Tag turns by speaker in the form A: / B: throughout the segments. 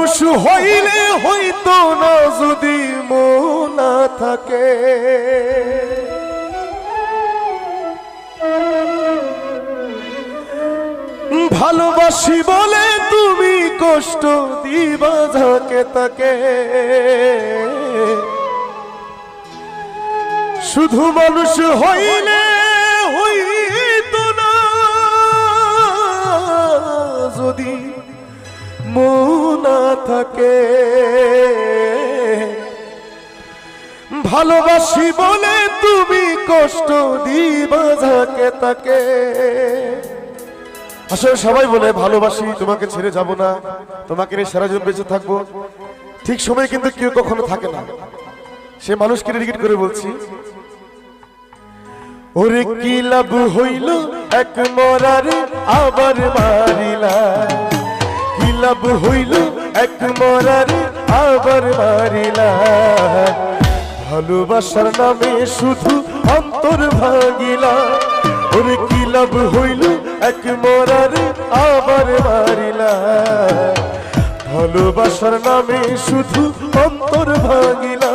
A: মানুষ হইলে হইতো না যদি মন না থাকে। ভালোবাসি বলে তুমি কষ্ট দিবা যাকে তাকে। শুধু মানুষ হইলে হইতো না যদি মন না থাকে। ভালোবাসি বলে তুমি কষ্ট দিবা যাকে তাকে। আসলে সবাই বলে ভালোবাসি, তোমাকে ছেড়ে যাব না, তোমাকে নিয়ে সারা জীবন বেঁচে থাকবো। ঠিক সময় কিন্তু কেউ কখনো থাকে না। সে মানুষকে রিগেট করে বলছি, ওরে কি লাভ হইল এক মরারে আবার মারিলা। কি লাভ হইল এক মরারে আবার মারিলা। ভালোবাসার নামে শুধু অন্তর ভাঙিলা। ওরে কি লাভ হইল এক মরারে আবার মারিলা। ভালোবাসার নামে শুধু অন্তর ভাঙিলা।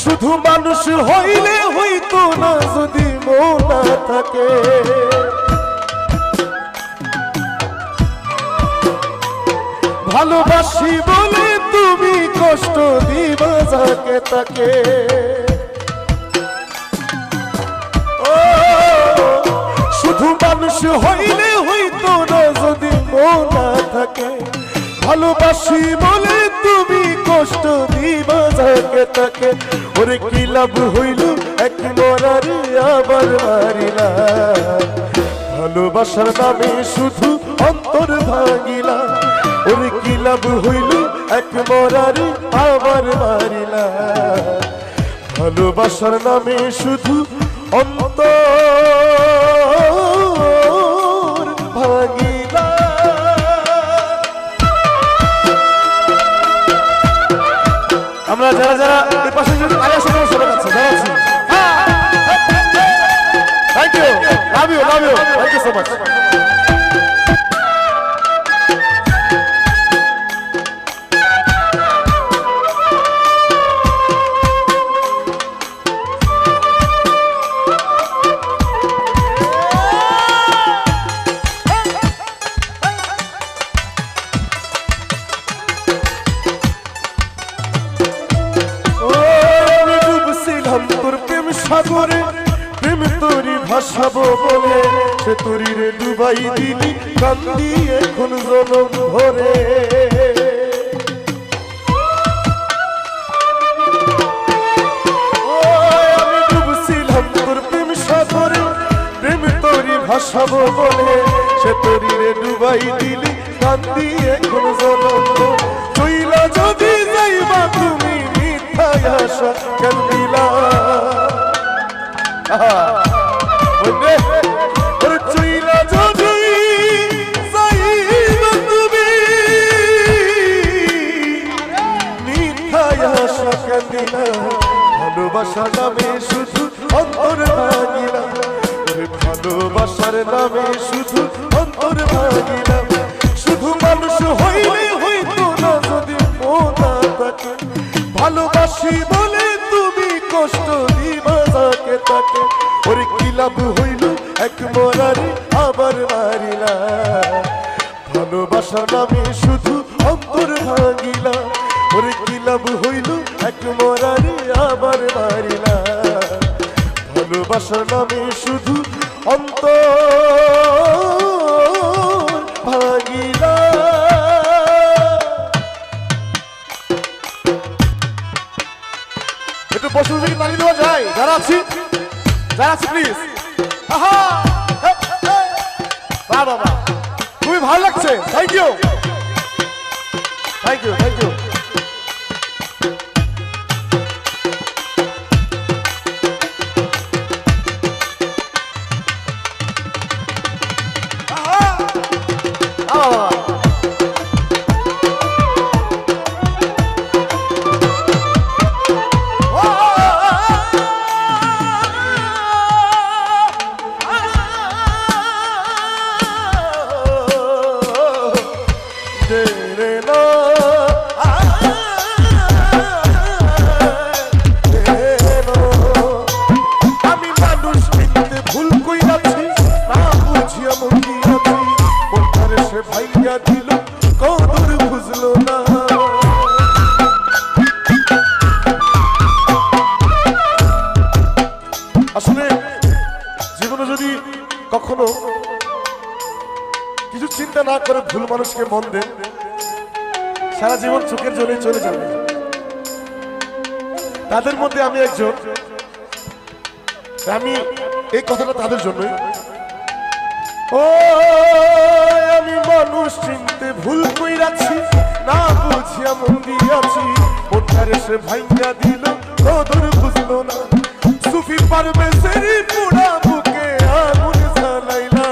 A: শুধু মানুষ হইলে হইতো না যদি মন না থাকে। ভালোবাসি বলে তুমি কষ্ট দিবা যাকে তাকে। শুধু মানুষ হইলে হইতো না যদি মন না থাকে। ভালোবাসি বলে তুমি কষ্ট দিবা যাকে তাকে। ওরে কি লাভ হইল এক মরারে আবার মারিলা। ভালোবাসার নামে শুধু অন্তর ভাঙিলা। ওরে কি লাভ হইল এক মরারে আবার মারিলা। ভালোবাসার নামে শুধু অন্তর ভাঙিলা। আমরা যারা যারা এই পাশে যদি আয়া সবাই সবার কাছে দাঁড়াচ্ছি। Thank you, love you, love you, thank you so much. সাগরে প্রেম তোরি ভাসাবো বলে সে তোরি রে ডুবাই দিলি কান্দি এখন জনম ভরে। আমি ডুবছিলাম তোর প্রেম সাগরে প্রেম তোরি ভাসাবো বলে সে তোরি রে ডুবাই দিলি কান্দি এখন জনম। চইলা যদি যাইবা তুমি মিথ্যায় আশা কেন দিলা। চইলা যদি যাইবা তুমি মিথ্যায় আশা কেন দিলা। ভালোবাসার নামে শুধু অন্তর ভাঙিলা। ভালোবাসার নামে শুধু অন্তর ভাঙিলা। শুধু মানুষ হইলে হইতো না যদি মন না থাকে। ভালোবাসি বলে তুমি কষ্ট দিবা যাকে তাকে। ওরে কি লাভ হইল এক মরারে আবার মারিলা। ভালোবাসার নামে শুধু অন্তর ভাঙিলা। ওরে কি লাভ হইল এক মরারে আবার মারিলা। ভালোবাসার নামে শুধু অন্তর ভাঙিলা। একটু বসে থেকে তালি দেওয়া যায় যারা আছি, যারা আছি প্লিজ। বাবা খুবই ভালো লাগছে, thank you, thank you, thank you. মানুষকে মন দেন, সারা জীবন চোখের জলে চলে যাবে। তাদের মধ্যে আমি একজন। আমি এই কথাটা তাদের জন্যই। ও আমি মানুষ চিনতে ভুল কইরাছি, না বুঝিয়া মন দিয়াছি, ওঠারে সে ভাইঙ্গা দিল, কদর বুঝলো না। সুফি পারবে সেরি পুরা বুকে আগুন জ্বালাইলা,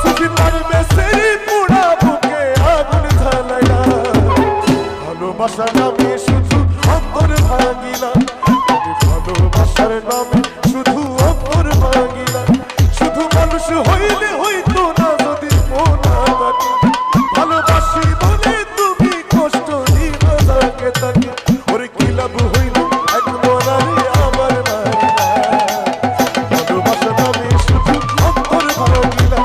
A: সুফি পারবে সেরি পুরা বুকে আগুন জ্বালাইলা। ভালোবাসা নামে শুধু অন্তর ভাঙিলা, ভালোবাসার নামে শুধু অন্তর ভাঙিলা। শুধু মানুষ হইলে হইতো না যদি মন থাকে, ভালোবাসি বলে তুমি কষ্ট দিবা তাকে তাকে। ওরে কি লাভ হইল এক মনারে আমার মারিলা, ভালোবাসা নামে শুধু অন্তর ভাঙিলা।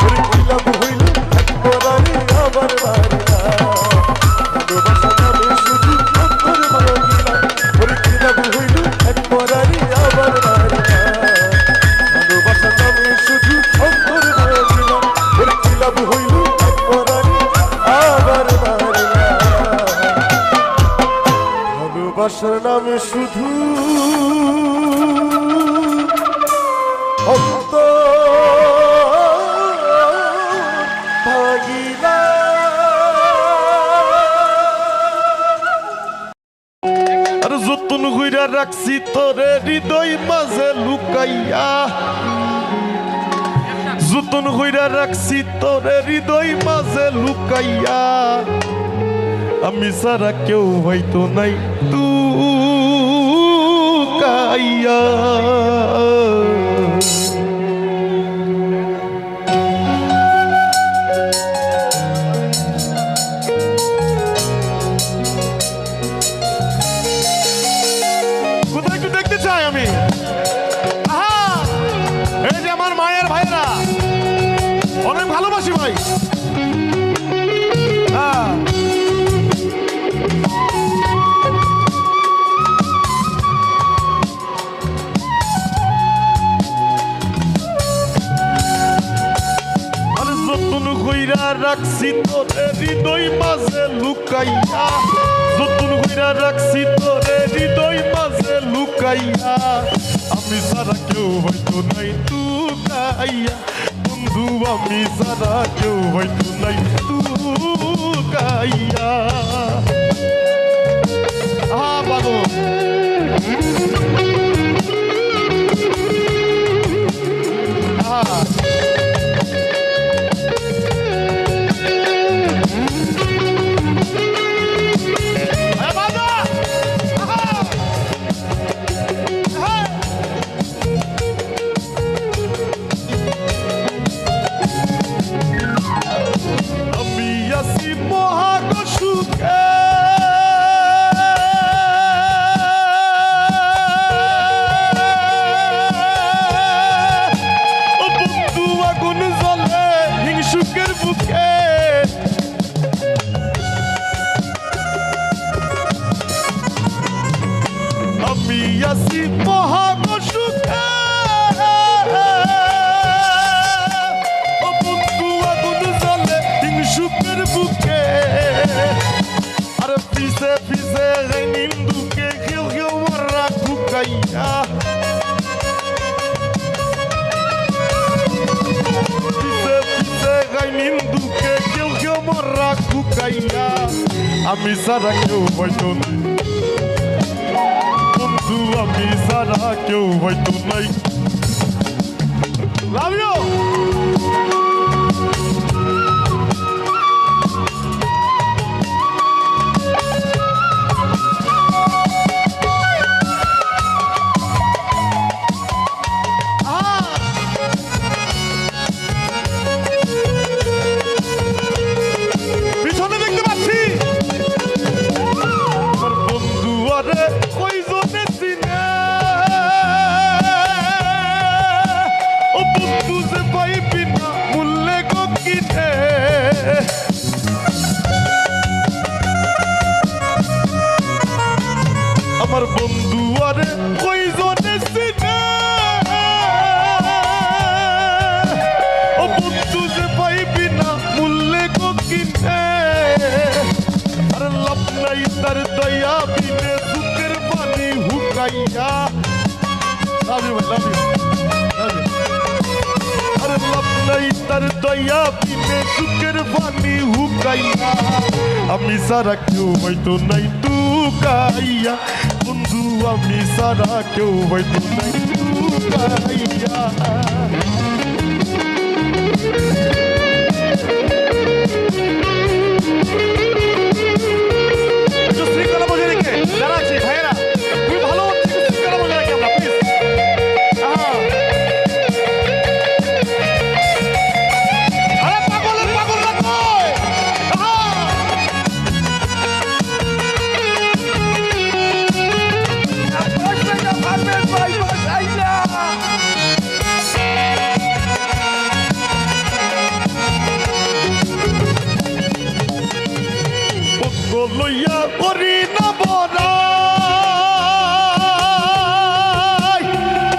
A: ওরে কি লাভ হইল এক মনারে আমার মারিলা, ভালোবাসা নামে শুধু অন্তর ভাঙিলা। ওরে কি লাভ হইল এক মনারে আমার মারিলা, ভালোবাসা নামে শুধু অন্তর ভাঙিলা। ওরে কি লাভ হইল এক মনারে আমার মারিলা, ভালোবাসার নামে শুধু অন্তর ভাঙিলা।
B: আর যতন কইরা রাখছি তোরে হৃদয় মাঝে লুকাইয়া, যতন কইরা রাখছি তোরে হৃদয় মাঝে লুকাইয়া। আমি সারা কেউ হয়তো নাই তুকাইয়া। কোথায় একটু দেখতে চাই আমি। আহা, এই যে আমার মায়ের ভাইরা, অনেক ভালোবাসি ভাই। হ্যাঁ, আরে যতন কইরা রাখছি তোরে হৃদয় মাঝে লুকাইয়া, যতন কইরা রাখছি তোরে হৃদয় মাঝে লুকাইয়া। আমি সারা কেউ হয়তো নাই তুকাইয়া, বন্ধু আমি সারা কেউ হয়তো নাই তুকাইয়া। আহা বাবু, আহা মহাকসুকে বন্ধু আগুন জ্বলে হিংসুকের বুকে। আমি আছি মহাকসুকে, বন্ধু আগুন জ্বলে হিংসুকের বুকে। আর পিছে পিছে নিন্দুকে কেউ কেউ মারা কুকাইয়া, পিছে পিছে নিন্দুকে কেউ কেউ মারা কুকাইয়া। আমি সারা কেউ হয়তো নাই বন্ধু, আমি সারা কেউ হয়তো নাই। Love you. পিছনে দেখতে পাচ্ছি আমার বন্ধু, আরে কইজনে চিনে, ও বন্ধু যে পাইবি না মূল্যে গো কিনে। আমার বন্ধু আরে কইজনে চিনে, তার দয়া বিনে সুখের পানি হুকাইয়া লাভ ইউ ভাই লাভ ইউ আরে লাভ নাই তার দয়া বিনে সুখের পানি হুকাইয়া আমি সারা কেউ হয়তো নাই টুকাইয়া বন্ধু আমি সারা কেউ হয়তো নাই টুকাইয়া শৃঙ্খলা বজায় রেখে যারা আছি ভাইয়েরা খুবই ভালো শৃঙ্খলা বজায় রাখি আমরা প্লিজ আরে পাগলের পাগল না কই লইয়া করি না বড়াই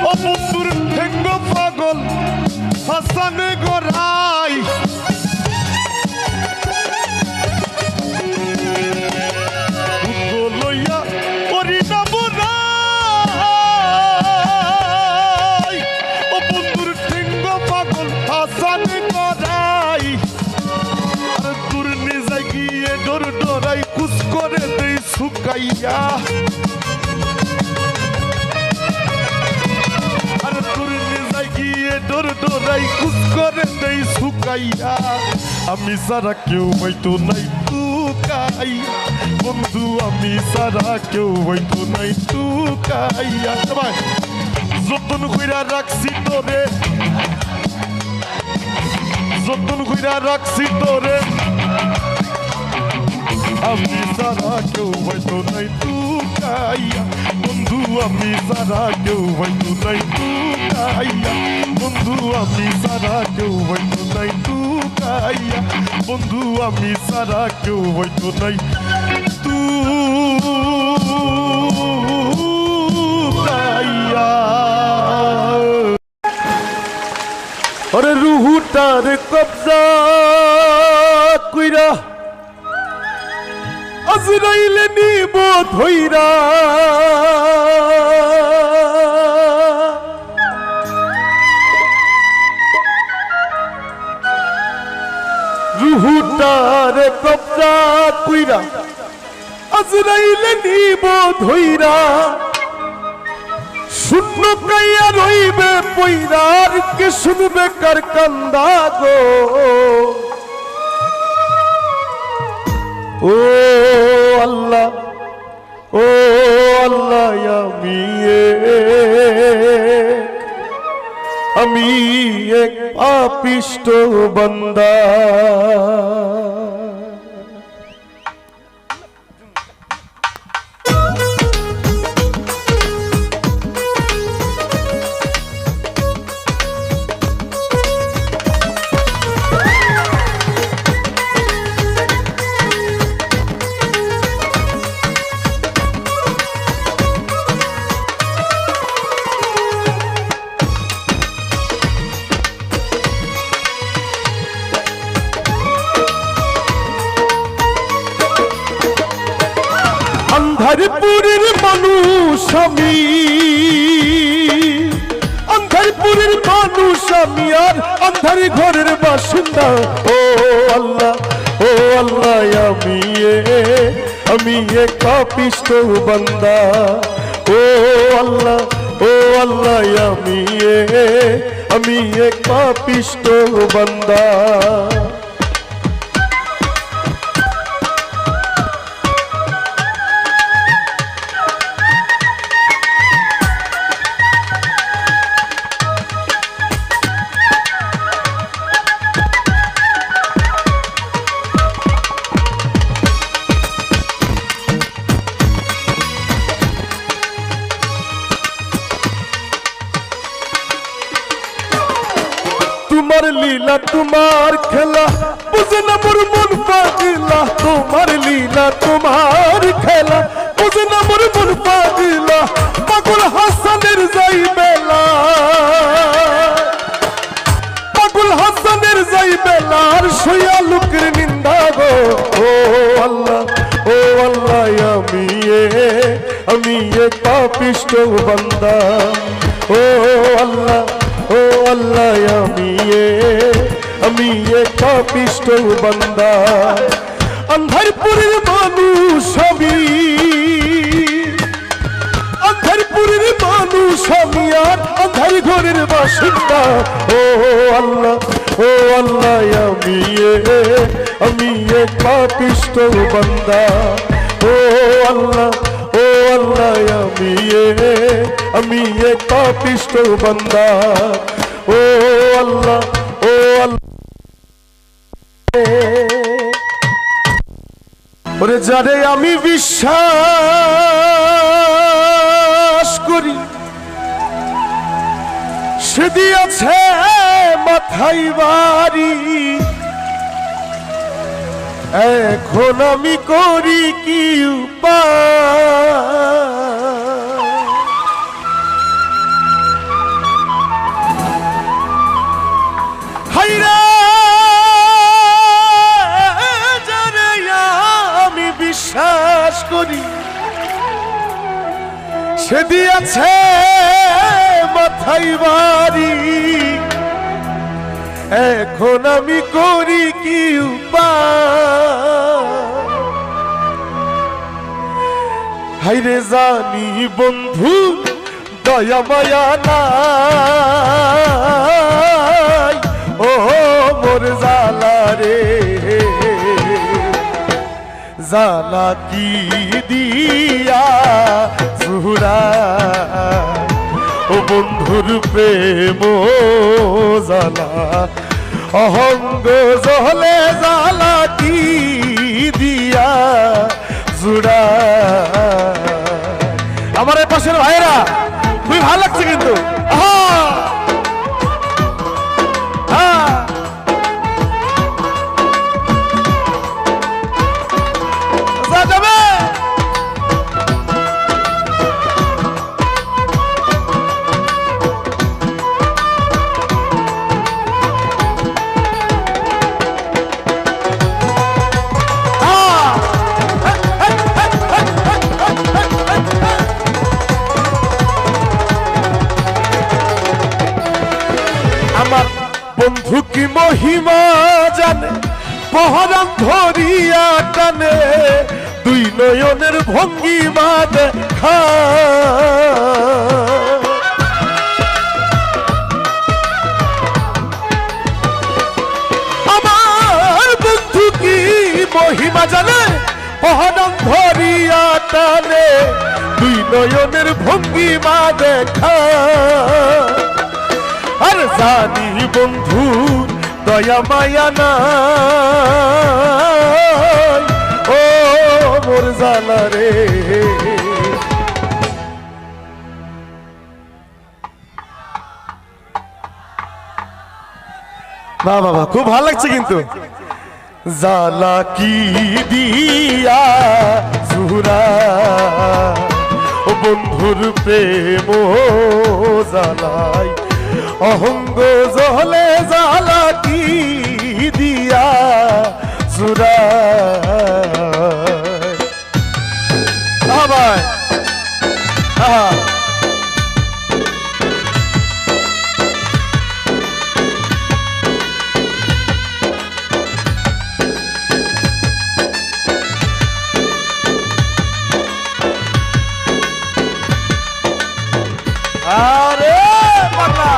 B: ও বন্ধুর ঠেঙ্গ পাগল হাসান গড়াই লইয়া করি না বড়াই ও বন্ধুর ঠেঙ্গ পাগল হাসান গড়াই আর দূর নিজে গিয়ে ডর ডরাই কুচ করে দেই শুকাইয়া আর দূর নিজে গিয়ে ডর ডরাই কুচ করে দেই শুকাইয়া আমি সারা কেউ হয়তো নাই টুকাইয়া বন্ধু আমি সারা কেউ হয়তো নাই টুকাইয়া সবাই যতন কইরা রাখছি তোরে যতন কইরা রাখছি তোরে আমি সারা কেউ হয়তো নাই টুকাইয়া বন্ধু আমি সারা কেউ হয়তো নাই টুকাইয়া বন্ধু আমি সারা কেউ হয়তো নাই টুকাইয়া বন্ধু আমি সারা কেউ হয়তো নাই টুকাইয়া
A: ওরে রুহুটার কবজা কইরা আজরাইলে নিব ধইরা রুহুটার কবজা কইরা আজরাইলে নিব ধইরা শূন্য কাইয়া রইবে পইরার কে শুনবে কার কান্দা গো ও আল্লাহ ও আল্লাহ আমি এক পাপিষ্ট বান্দা আন্ধারপুরের মানুষ আমি আন্ধারপুরের মানুষ আমি আর আন্ধার ঘরের বাসিন্দা ও আল্লাহ আমি এক পাপিষ্ট বান্দা ও আল্লাহ আমি এক পাপিষ্ট বান্দা তোমার লীলা তোমার খেলা বুঝে না মোর মন পাগলা তোমার লীলা তোমার খেলা বুঝে না মোর মন পাগলা পাগল হাসানের যাই বেলা পাগল হাসানের যাই বেলার সইয়া লোকের নিন্দা গো ও আল্লাহ আমি এক পাপিষ্ঠ বান্দা। ও আল্লাহ, ও আল্লাহ, আমি এক পাপিষ্ঠ বান্দা। আন্ধারপুরের মানুষ আমি, আন্ধারপুরের মানুষ আমি, আর আন্ধার ঘরের বাসিন্দা। ও আল্লাহ, ও আল্লাহ, আমি এক পাপিষ্ঠ বান্দা। ও আল্লাহ, ও আল্লাহ, আমি এক পাপিষ্ঠ বান্দা। ও আল্লাহ, ও আল্লাহ, ওরে যারে আমি বিশ্বাস করি সে দিয়েছে মাথায় বাড়ি। এখন আমি করি কি উপায়? হায়রে যারে আমি বিশ্বাস করি সে দিয়েছে মাথায় বাড়ি। এখন আমি করি কি উপায়? হায়রে জানি বন্ধু দয়া মায়া নাই, ও মোর জালা রে, জালা কি দিয়া জুরা। ও বন্ধুর প্রেম জালা অহঙ্গ জলে জালা কি দিয়া জুড়া। আমার এই পাশের ভাইরা খুবই ভালো লাগছে কিন্তু। যাবে আমার বন্ধু কি মহিমা জানে, পহরান ধরিয়া টানে, দুই নয়নের ভঙ্গিমা দেখা। আমার বন্ধু কি মহিমা জানে, পহরান ধরিয়া টানে, দুই নয়নের ভঙ্গিমা দেখা। আর জানি বন্ধু দয়া মায়া নাই, ও মোর জালা রে। বাহ বাহ, খুব ভালো লাগছে কিন্তু। জালা কি দিয়া জুরা, ও বন্ধুর প্রেম জালাই অহঙ্গ জলে জালা কি দিয়া জুরা। ভাই আরে বাবা,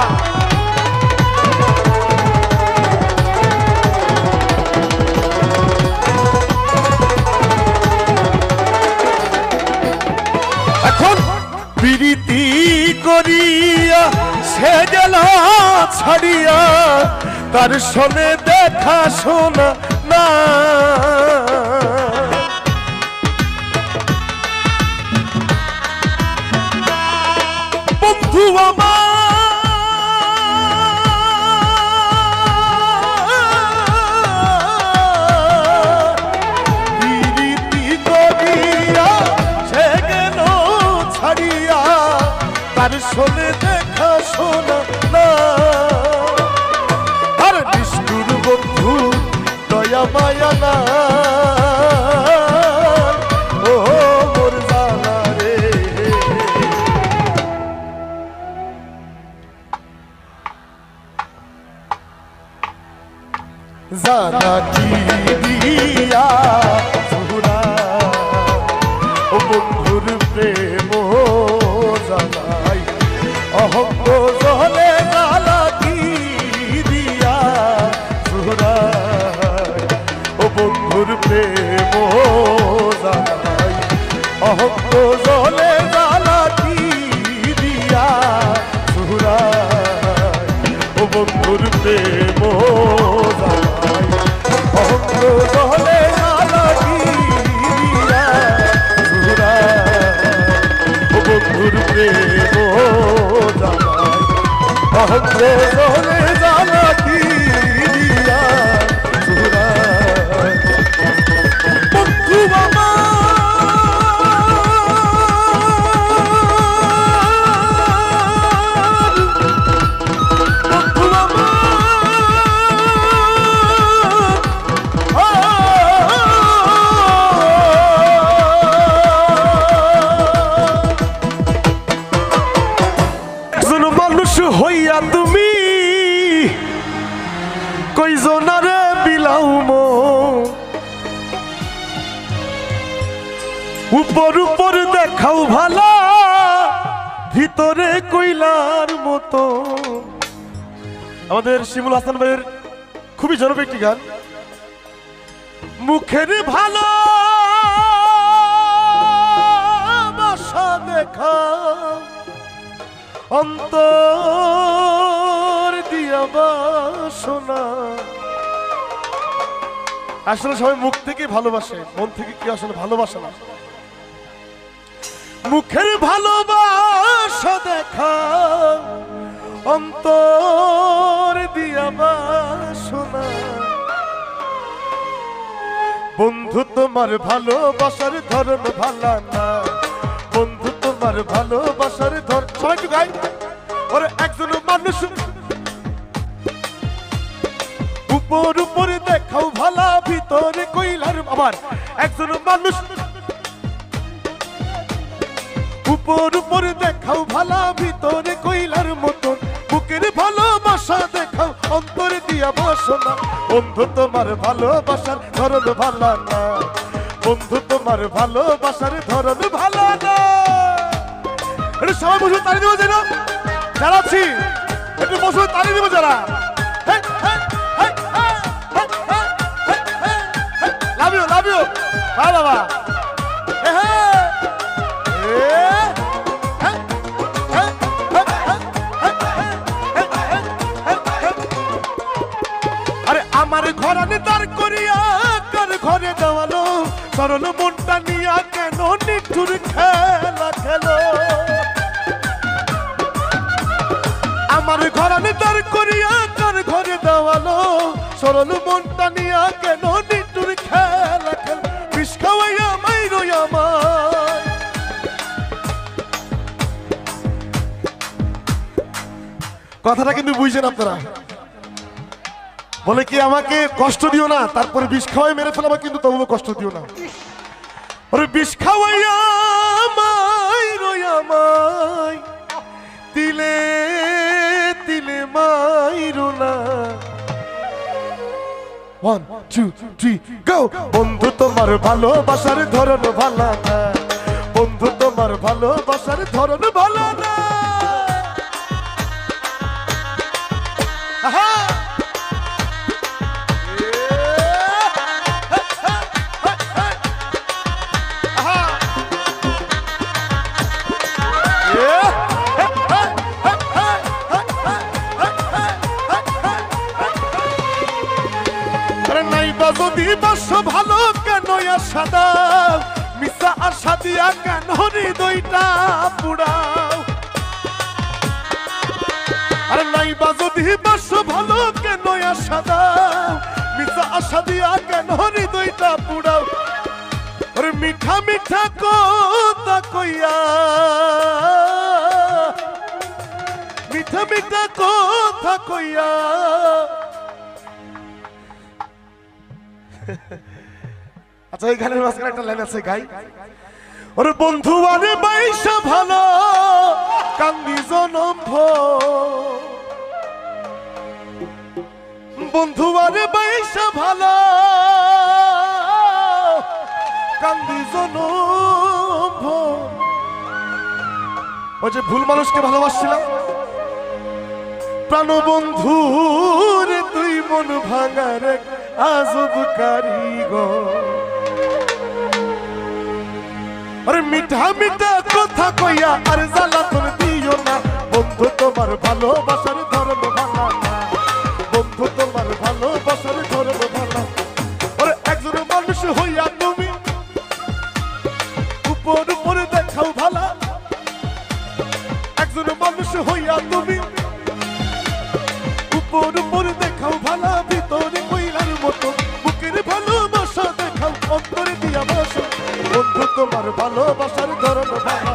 A: এখন প্রীতি করিয়া সে গেল ছাড়িয়া, তার সনে দেখা শোনা না। বন্ধু আমার প্রীতি করিয়া সে গেল ছাড়িয়া, তার শোনে দেখা শোনা না। আর নিষ্ঠুর বন্ধু দয়া মায়া না, ও মোর জালা রে। জানা কি দিয়া সুরা ও বন্ধুর প্রেম জানাই অহঙ্গ জলে জালা কি দিয়া সুরা ও বন্ধুর প্রেম জানাই অহঙ্গ জলে জালা কি দিয়া সুরা ও বন্ধুর প্রেম জানাই অহঙ্গ জলে জালা কি দিয়া সুরা ও বন্ধুর প্রেম জানাই অহঙ্গ জলে জালা কি দিয়া সুরা বন্ধু বাবা হইয়া তুমি কইজনারে বিলাও উপর উপর দেখাও ভালা ভিতরে কইলার মতো। আমাদের শিমুল হাসান ভাইয়ের খুবই জনপ্রিয় একটি গান। মুখের ভালো বাসা দেখা অন্তর দিয়া বাসনা। আসলে সবাই মুখ থেকে ভালোবাসে, মন থেকে কি আসলে ভালোবাসে না। মুখের ভালোবাসা দেখা অন্তর দিয়া বাসনা। বন্ধু তোমার ভালোবাসার ধরন ভালা না, বন্ধু তোমার ভালোবাসার ধর সবাই একটু গাই। ওরে একজন মানুষ উপর উপরে দেখাও ভালা ভিতরে কইলার। আবার একজন মানুষ উপর উপরে দেখাও ভালা ভিতরে কইলার মতন। বুকের ভালোবাসা দেখাও অন্তরে দিয়া বাসনা। বন্ধু তোমার ভালোবাসার ধরন ভালা না, বন্ধু তোমার ভালোবাসার ধরন ভালো না। একটু সবাই বসে তালি দেবো যেন যারা আছি, একটু বসে তালি দেবো যারা। Love you love you. হ্যাঁ বাবা আরে আমার ঘরানে দাঁড় করিয়া কার ঘরে দেওয়ালো সরল মনটা নিয়া কেন নিঠুর খেলা খেলো। আমার ঘরানে দাঁড় করিয়া কার ঘরে দেওয়ালো সরল মনটা নিয়া কেন নিঠুর খেলা খেলো। বিষ খাওয়াইয়া মাইরো আমায়। কথাটা কিন্তু বুঝছেন আপনারা? বলে কি আমাকে কষ্ট দিও না, তারপরে বিষ খাওয়াই মেরে ফেলাবা, কিন্তু তবুও কষ্ট দিও না। ওরে বিষ খাওয়াইয়া মাই তিলে তিলে মাইরো না। 1 2 3 গো। বন্ধু তোমার ভালোবাসার ধরন ভালো না, বন্ধু তোমার ভালোবাসার ধরন ভালো না। যদি বাস ভালো কেন আশা দাও, মিশা আশা দিয়া কেন হৃদয়টা পুড়াও। আরে নাই বা যদি বাস ভালো কেন আশা দাও, মিশা আশা দিয়া কেন হৃদয়টা পুড়াও। ওরে মিঠা মিঠা কথা কইয়া, মিঠা মিঠা কথা কইয়া। আচ্ছা এই গানের মাঝখানে একটা লাইন আছে, গাই। ওরে বন্ধু আরে বাইশা ভালো কান্দি জনম বন্ধু আরে বাইসা ভালো কান্দি জনম ওই যে ভুল মানুষকে ভালোবাসছিলাম প্রাণবন্ধু রে তুই মন ভাঙার এক আজব কারিগর আরে মিঠা মিঠা কথা কইয়া আর জ্বালাতন দিও না বন্ধু তোমার ভালোবাসার ধর্ম ভাঙা না বন্ধু তোমার ভালোবাসার ধর্ম ভাঙা আরে একজন মানুষ হইয়া তুমি উপর উপরে দেখাও ভালা একজন মানুষ হইয়া তুমি উপর উপরে দেখাও ভালা ভিতরে কইলার মতো বুকের ভালোবাসা দেখাও অন্তরে দিয়া বসো বন্ধু তোমার ভালোবাসার ধর্ম ভাঙা